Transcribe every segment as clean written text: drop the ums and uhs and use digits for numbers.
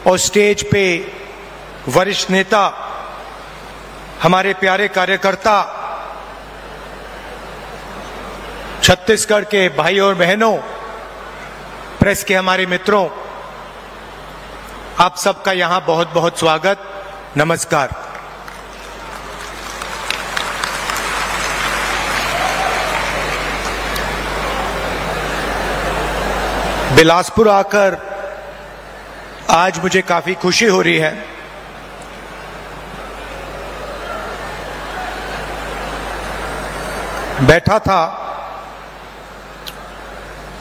और स्टेज पे वरिष्ठ नेता, हमारे प्यारे कार्यकर्ता, छत्तीसगढ़ के भाई और बहनों, प्रेस के हमारे मित्रों, आप सबका यहां बहुत बहुत स्वागत, नमस्कार। बिलासपुर आकर आज मुझे काफी खुशी हो रही है। बैठा था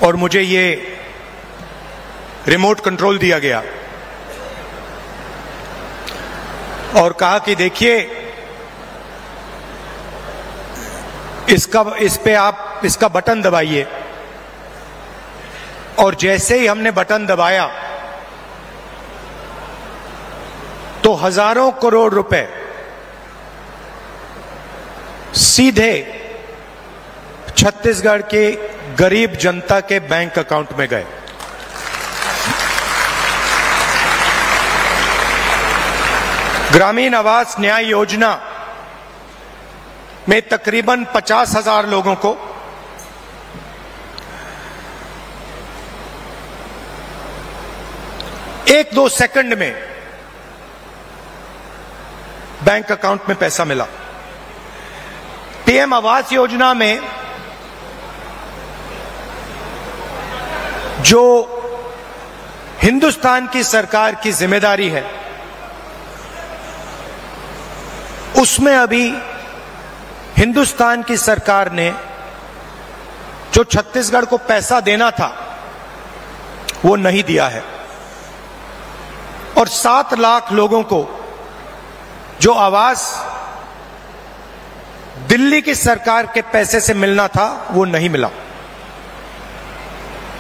और मुझे ये रिमोट कंट्रोल दिया गया और कहा कि देखिए, इस पे आप इसका बटन दबाइए। और जैसे ही हमने बटन दबाया तो हजारों करोड़ रुपए सीधे छत्तीसगढ़ के गरीब जनता के बैंक अकाउंट में गए। ग्रामीण आवास न्याय योजना में तकरीबन 50,000 लोगों को 1-2 सेकंड में बैंक अकाउंट में पैसा मिला। पीएम आवास योजना में जो हिंदुस्तान की सरकार की जिम्मेदारी है, उसमें अभी हिंदुस्तान की सरकार ने जो छत्तीसगढ़ को पैसा देना था वो नहीं दिया है। और 7 लाख लोगों को जो आवास दिल्ली की सरकार के पैसे से मिलना था वो नहीं मिला।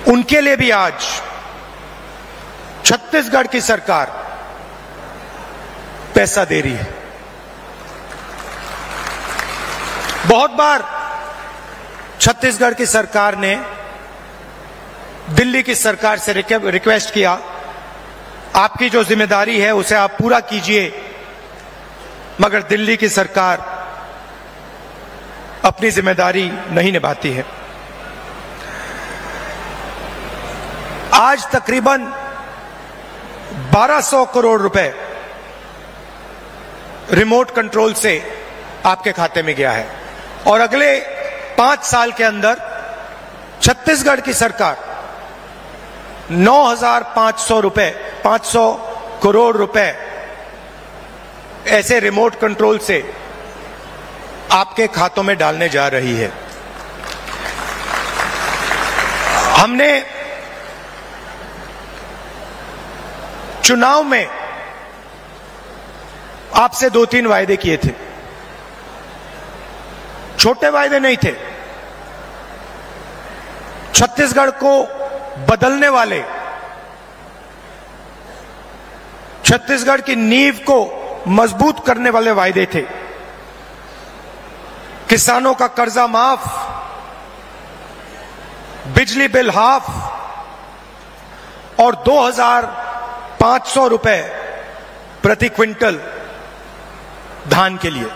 उनके लिए भी आज छत्तीसगढ़ की सरकार पैसा दे रही है। बहुत बार छत्तीसगढ़ की सरकार ने दिल्ली की सरकार से रिक्वेस्ट किया, आपकी जो जिम्मेदारी है उसे आप पूरा कीजिए, मगर दिल्ली की सरकार अपनी जिम्मेदारी नहीं निभाती है। आज तकरीबन 1200 करोड़ रुपए रिमोट कंट्रोल से आपके खाते में गया है और अगले 5 साल के अंदर छत्तीसगढ़ की सरकार 500 करोड़ रुपए ऐसे रिमोट कंट्रोल से आपके खातों में डालने जा रही है। हमने चुनाव में आपसे 2-3 वायदे किए थे। छोटे वायदे नहीं थे, छत्तीसगढ़ को बदलने वाले, छत्तीसगढ़ की नींव को मजबूत करने वाले वायदे थे। किसानों का कर्जा माफ, बिजली बिल हाफ और 2,500 रुपए प्रति क्विंटल धान के लिए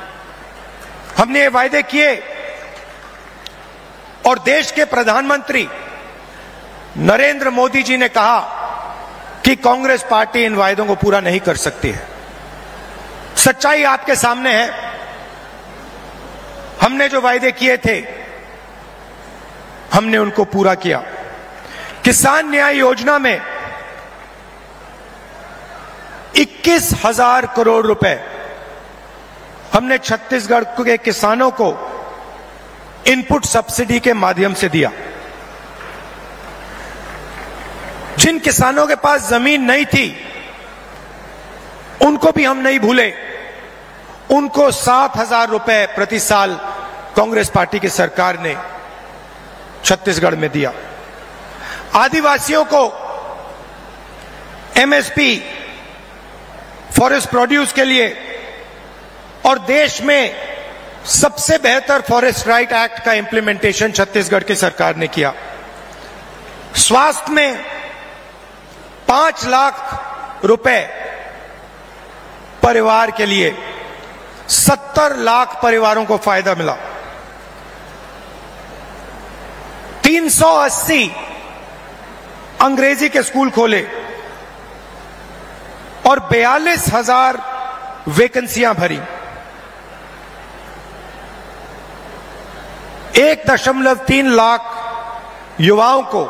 हमने ये वायदे किए। और देश के प्रधानमंत्री नरेंद्र मोदी जी ने कहा कि कांग्रेस पार्टी इन वायदों को पूरा नहीं कर सकती है। सच्चाई आपके सामने है। हमने जो वायदे किए थे हमने उनको पूरा किया। किसान न्याय योजना में 21,000 करोड़ रुपए हमने छत्तीसगढ़ के किसानों को इनपुट सब्सिडी के माध्यम से दिया। जिन किसानों के पास जमीन नहीं थी उनको भी हम नहीं भूले। उनको 7,000 रुपए प्रति साल कांग्रेस पार्टी की सरकार ने छत्तीसगढ़ में दिया। आदिवासियों को एमएसपी फॉरेस्ट प्रोड्यूस के लिए और देश में सबसे बेहतर फॉरेस्ट राइट एक्ट का इंप्लीमेंटेशन छत्तीसगढ़ की सरकार ने किया। स्वास्थ्य में 5 लाख रुपए परिवार के लिए 70 लाख परिवारों को फायदा मिला। 380 अंग्रेजी के स्कूल खोले और 42,000 वैकेंसियां भरी। 1.3 लाख युवाओं को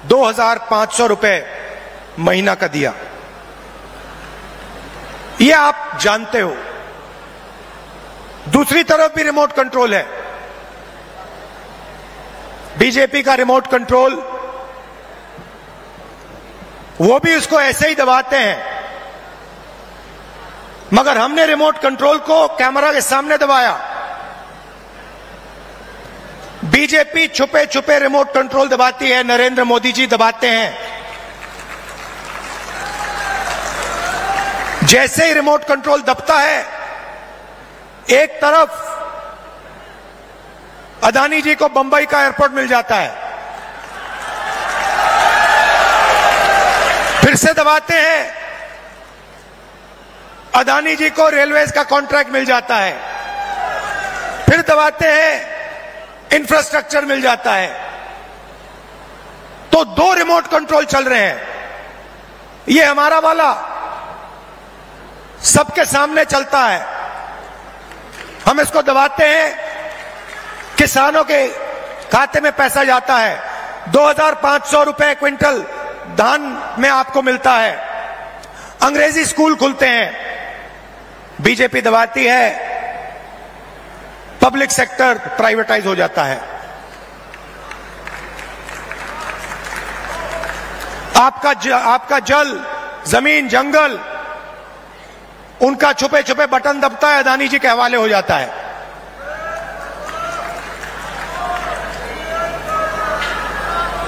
2,500 रुपए महीना का दिया। यह आप जानते हो। दूसरी तरफ भी रिमोट कंट्रोल है। बीजेपी का रिमोट कंट्रोल, वो भी उसको ऐसे ही दबाते हैं, मगर हमने रिमोट कंट्रोल को कैमरा के सामने दबाया। बीजेपी छुपे छुपे रिमोट कंट्रोल दबाती है, नरेंद्र मोदी जी दबाते हैं। जैसे ही रिमोट कंट्रोल दबता है, एक तरफ अदानी जी को बंबई का एयरपोर्ट मिल जाता है, फिर से दबाते हैं, अदानी जी को रेलवेज का कॉन्ट्रैक्ट मिल जाता है, फिर दबाते हैं, इंफ्रास्ट्रक्चर मिल जाता है। तो 2 रिमोट कंट्रोल चल रहे हैं। ये हमारा वाला सबके सामने चलता है, हम इसको दबाते हैं, किसानों के खाते में पैसा जाता है। 2,500 रुपए क्विंटल धान में आपको मिलता है। अंग्रेजी स्कूल खुलते हैं, बीजेपी दबाती है, पब्लिक सेक्टर प्राइवेटाइज हो जाता है। आपका जल, जमीन, जंगल, उनका छुपे छुपे बटन दबता है, अदानी जी के हवाले हो जाता है।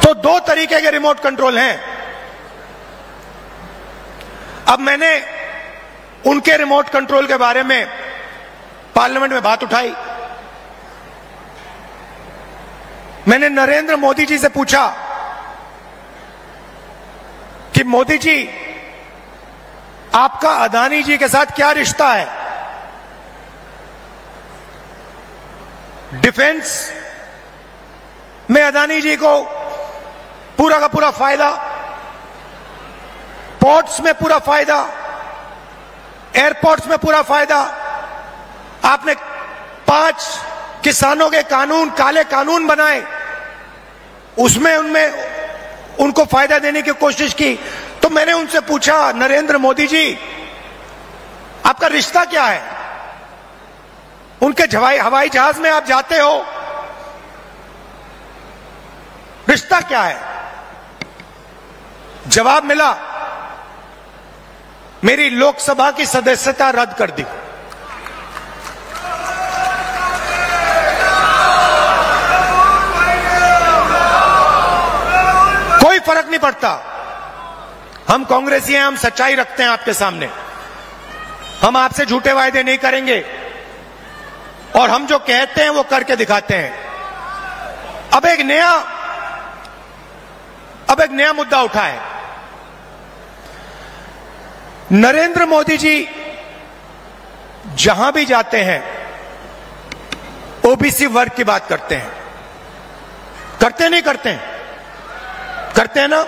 तो 2 तरीके के रिमोट कंट्रोल हैं। अब मैंने उनके रिमोट कंट्रोल के बारे में पार्लियामेंट में बात उठाई। मैंने नरेंद्र मोदी जी से पूछा कि मोदी जी, आपका अदानी जी के साथ क्या रिश्ता है? डिफेंस में अदानी जी को पूरा का पूरा फायदा, पोर्ट्स में पूरा फायदा, एयरपोर्ट्स में पूरा फायदा। आपने 5 किसानों के कानून, काले कानून बनाए, उसमें उनको फायदा देने की कोशिश की। तो मैंने उनसे पूछा, नरेंद्र मोदी जी, आपका रिश्ता क्या है? उनके हवाई जहाज में आप जाते हो, रिश्ता क्या है? जवाब मिला, मेरी लोकसभा की सदस्यता रद्द कर दी। कोई फर्क नहीं पड़ता, हम कांग्रेसी हैं, हम सच्चाई रखते हैं आपके सामने, हम आपसे झूठे वायदे नहीं करेंगे और हम जो कहते हैं वो करके दिखाते हैं। अब एक नया मुद्दा उठा है। नरेंद्र मोदी जी जहां भी जाते हैं ओबीसी वर्ग की बात करते हैं। करते नहीं करते हैं? करते हैं ना।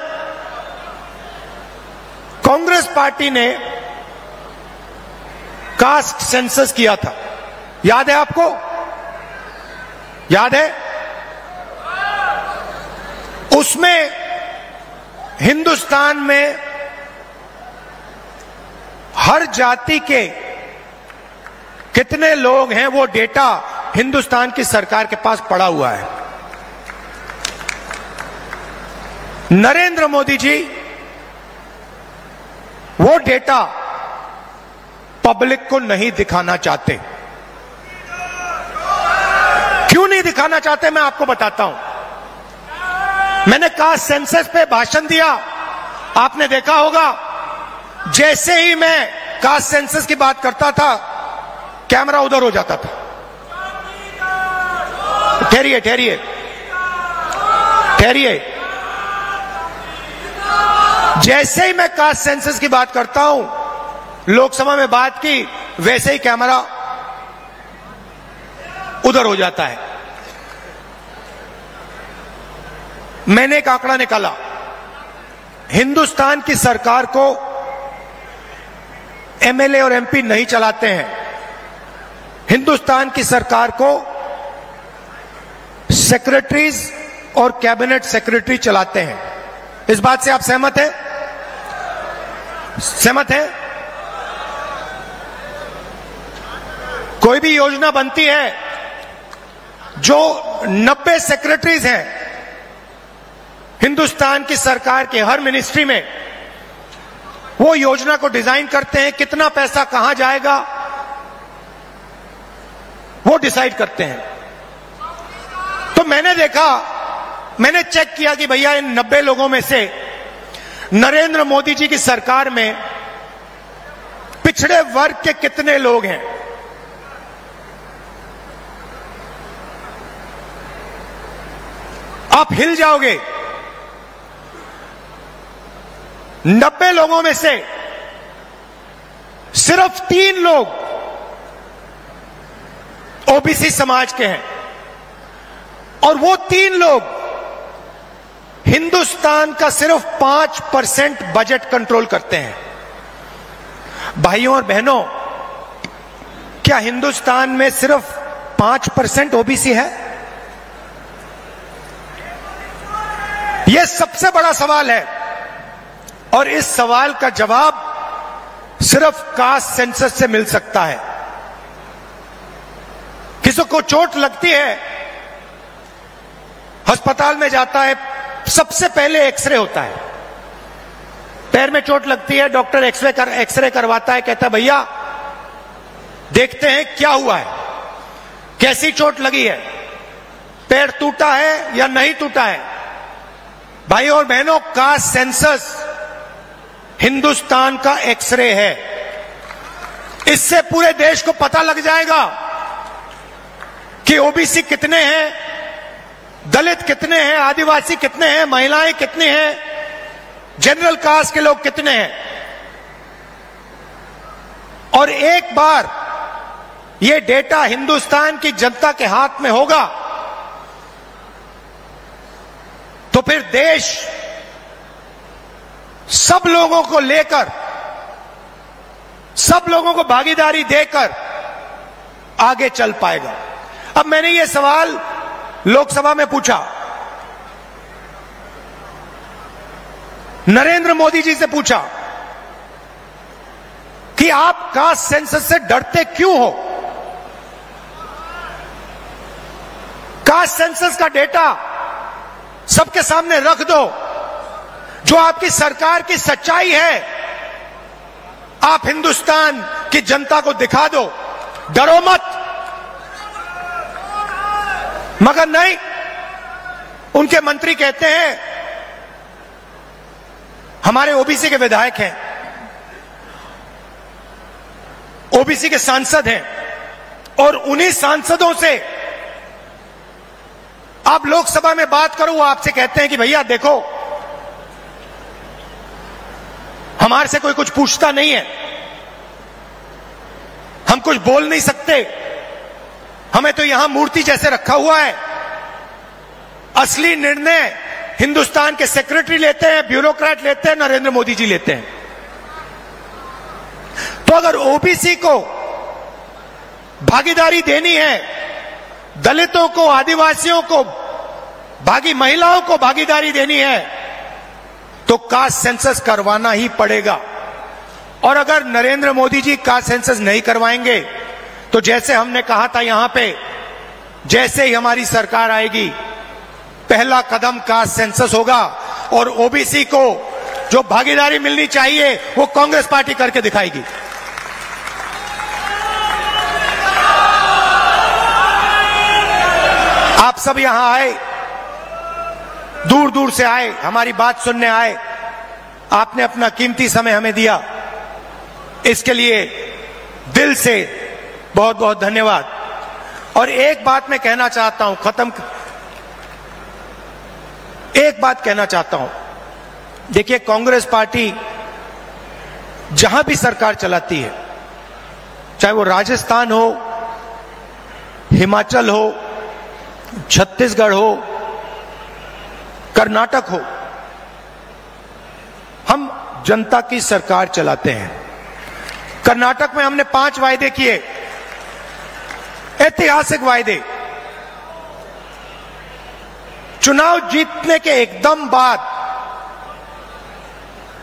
कांग्रेस पार्टी ने कास्ट सेंसस किया था, याद है आपको? याद है? उसमें हिंदुस्तान में हर जाति के कितने लोग हैं वो डेटा हिंदुस्तान की सरकार के पास पड़ा हुआ है। नरेंद्र मोदी जी वो डेटा पब्लिक को नहीं दिखाना चाहते। क्यों नहीं दिखाना चाहते, मैं आपको बताता हूं। मैंने कास्ट सेंसस पे भाषण दिया, आपने देखा होगा, जैसे ही मैं कास्ट सेंसस की बात करता था कैमरा उधर हो जाता था। ठहरिए ठहरिए ठहरिए, जैसे ही मैं कास्ट सेंसस की बात करता हूं, लोकसभा में बात की, वैसे ही कैमरा उधर हो जाता है। मैंने एक आंकड़ा निकाला, हिंदुस्तान की सरकार को एमएलए और एमपी नहीं चलाते हैं, हिंदुस्तान की सरकार को सेक्रेटरीज और कैबिनेट सेक्रेटरी चलाते हैं। इस बात से आप सहमत हैं? सहमत हैं? कोई भी योजना बनती है, जो 90 सेक्रेटरीज हैं हिंदुस्तान की सरकार के हर मिनिस्ट्री में, वो योजना को डिजाइन करते हैं, कितना पैसा कहां जाएगा वो डिसाइड करते हैं। तो मैंने देखा, मैंने चेक किया कि भैया इन 90 लोगों में से नरेंद्र मोदी जी की सरकार में पिछड़े वर्ग के कितने लोग हैं। आप हिल जाओगे। 90 लोगों में से सिर्फ 3 लोग ओबीसी समाज के हैं, और वो 3 लोग हिंदुस्तान का सिर्फ 5% बजट कंट्रोल करते हैं। भाइयों और बहनों, क्या हिंदुस्तान में सिर्फ 5% ओबीसी है? यह सबसे बड़ा सवाल है, और इस सवाल का जवाब सिर्फ कास्ट सेंसस से मिल सकता है। किसी को चोट लगती है, अस्पताल में जाता है, सबसे पहले एक्सरे होता है। पैर में चोट लगती है, डॉक्टर एक्सरे करवाता है, कहता है भैया देखते हैं क्या हुआ है, कैसी चोट लगी है, पैर टूटा है या नहीं टूटा है। भाइयों और बहनों, कास्ट सेंसस हिंदुस्तान का एक्सरे है। इससे पूरे देश को पता लग जाएगा कि ओबीसी कितने हैं, दलित कितने हैं, आदिवासी कितने हैं, महिलाएं कितनी हैं, जनरल कास्ट के लोग कितने हैं। और एक बार ये डेटा हिंदुस्तान की जनता के हाथ में होगा, तो फिर देश सब लोगों को लेकर, सब लोगों को भागीदारी देकर आगे चल पाएगा। अब मैंने ये सवाल लोकसभा में पूछा, नरेंद्र मोदी जी से पूछा कि आप कास्ट सेंसस से डरते क्यों हो? कास्ट सेंसस का डेटा सबके सामने रख दो, जो आपकी सरकार की सच्चाई है, आप हिंदुस्तान की जनता को दिखा दो, डरो मत। मगर नहीं, उनके मंत्री कहते हैं, हमारे ओबीसी के विधायक हैं, ओबीसी के सांसद हैं, और उन्हीं सांसदों से आप लोकसभा में बात करो, वो आपसे कहते हैं कि भैया देखो, हमारे से कोई कुछ पूछता नहीं है, हम कुछ बोल नहीं सकते, हमें तो यहां मूर्ति जैसे रखा हुआ है। असली निर्णय हिंदुस्तान के सेक्रेटरी लेते हैं, ब्यूरोक्रेट लेते हैं, नरेंद्र मोदी जी लेते हैं। तो अगर ओबीसी को भागीदारी देनी है, दलितों को, आदिवासियों को, महिलाओं को भागीदारी देनी है, तो कास्ट सेंसस करवाना ही पड़ेगा। और अगर नरेंद्र मोदी जी कास्ट सेंसस नहीं करवाएंगे, तो जैसे हमने कहा था यहां पे, जैसे ही हमारी सरकार आएगी, पहला कदम कास्ट सेंसस होगा, और ओबीसी को जो भागीदारी मिलनी चाहिए वो कांग्रेस पार्टी करके दिखाएगी। आप सब यहां आए, दूर दूर से आए, हमारी बात सुनने आए, आपने अपना कीमती समय हमें दिया, इसके लिए दिल से बहुत बहुत धन्यवाद। और एक बात मैं कहना चाहता हूं, एक बात कहना चाहता हूं, देखिए, कांग्रेस पार्टी जहां भी सरकार चलाती है, चाहे वो राजस्थान हो, हिमाचल हो, छत्तीसगढ़ हो, कर्नाटक हो, हम जनता की सरकार चलाते हैं। कर्नाटक में हमने 5 वायदे किए, ऐतिहासिक वायदे। चुनाव जीतने के एकदम बाद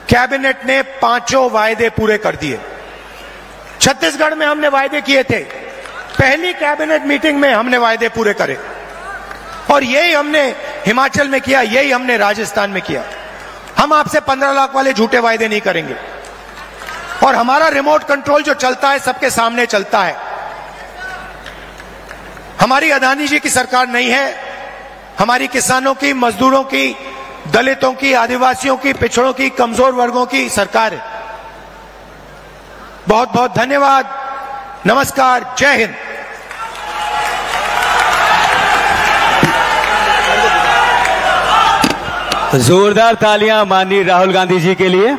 कैबिनेट ने 5 वायदे पूरे कर दिए। छत्तीसगढ़ में हमने वायदे किए थे, पहली कैबिनेट मीटिंग में हमने वायदे पूरे करे, और यही हमने हिमाचल में किया, यही हमने राजस्थान में किया। हम आपसे 15 लाख वाले झूठे वायदे नहीं करेंगे, और हमारा रिमोट कंट्रोल जो चलता है सबके सामने चलता है। हमारी अदानी जी की सरकार नहीं है, हमारी किसानों की, मजदूरों की, दलितों की, आदिवासियों की, पिछड़ों की, कमजोर वर्गों की सरकार है। बहुत बहुत धन्यवाद। नमस्कार, जय हिंद। जोरदार तालियां माननीय राहुल गांधी जी के लिए।